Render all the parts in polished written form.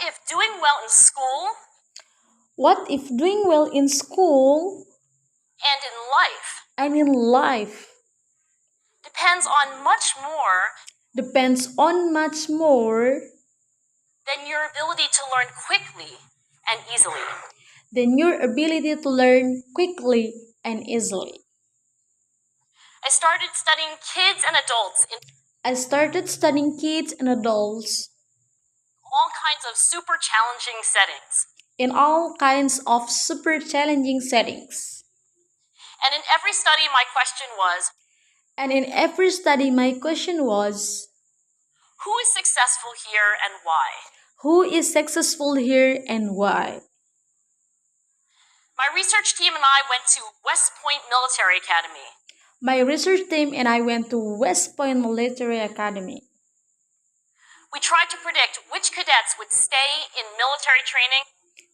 if doing well in school What if doing well in school and in life and in life depends on much more than your ability to learn quickly and easily? than your ability to learn quickly and easily? I started studying kids and adults in I started studying kids and adults all kinds of super challenging settings. in all kinds of super challenging settings. And in every study, my question was, And in every study, my question was, who is successful here and why? who is successful here and why? My research team and I went to West Point Military Academy. My research team and I went to West Point Military Academy. We tried to predict which cadets would stay in military training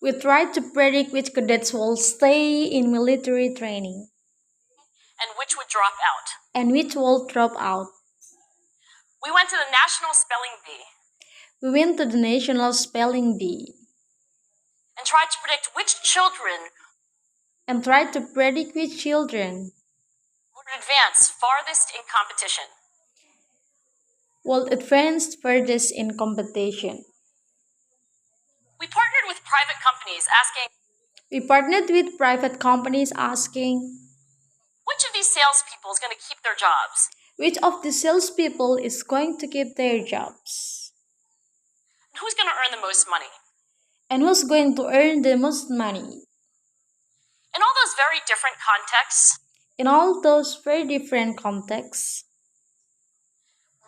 We tried to predict which cadets will stay in military training and which would drop out. and which will drop out. We went to the National Spelling Bee We went to the National Spelling Bee and tried to predict which children and tried to predict which children would advance farthest in competition. will advance furthest in competition. We partnered with private companies asking, We partnered with private companies asking, which of these salespeople is going to keep their jobs? which of the salespeople is going to keep their jobs? And who's going to earn the most money? And who's going to earn the most money? In all those very different contexts, In all those very different contexts,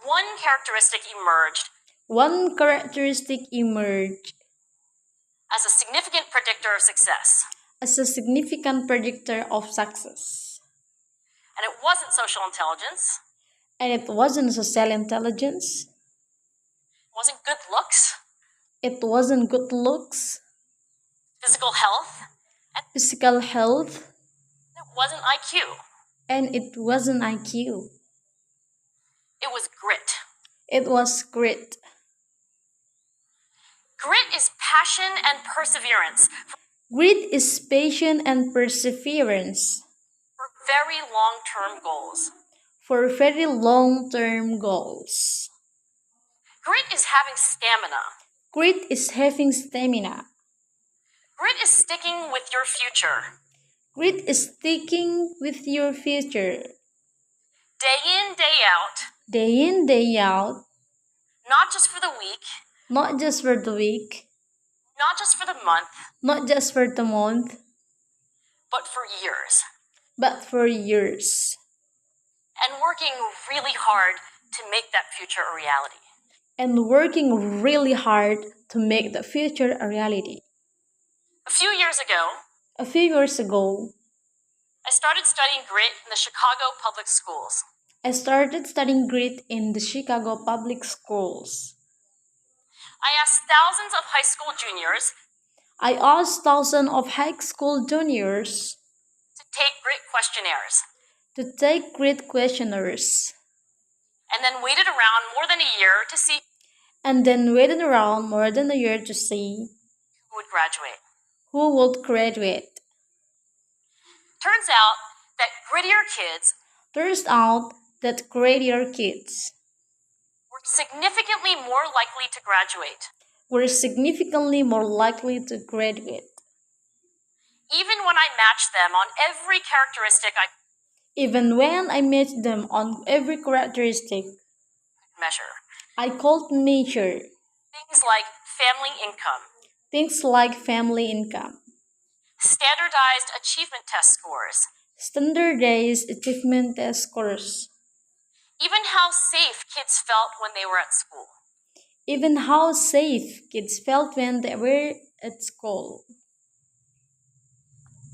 one characteristic emerged one characteristic emerged as a significant predictor of success. as a significant predictor of success. And it wasn't social intelligence, And it wasn't social intelligence, it wasn't good looks, it wasn't good looks, physical health, and physical health, it wasn't IQ. and it wasn't IQ. It was grit. It was grit. Grit is passion and perseverance Grit is patience and perseverance for very long-term goals. for very long-term goals. Grit is having stamina. Grit is having stamina. Grit is sticking with your future. Grit is sticking with your future. Day in, day out, Day in, day out, not just for the week, not just for the week, not just for the month, not just for the month, but for years. but for years. And working really hard to make that future a reality. And working really hard to make the future a reality. A few years ago, A few years ago, I started studying grit in the Chicago public schools. I started studying grit in the Chicago public schools. I asked thousands of high school juniors I asked thousands of high school juniors to take grit questionnaires to take grit questionnaires and then waited around more than a year to see and then waited around more than a year to see who would graduate. who would graduate. Turns out that grittier kids Turns out that grittier kids were significantly more likely to graduate, were significantly more likely to graduate. even when I matched them on every characteristic I Even when I matched them on every characteristic measure. I called nature, Things like family income, things like family income, standardized achievement test scores, standardized achievement test scores, even how safe kids felt when they were at school. even how safe kids felt when they were at school.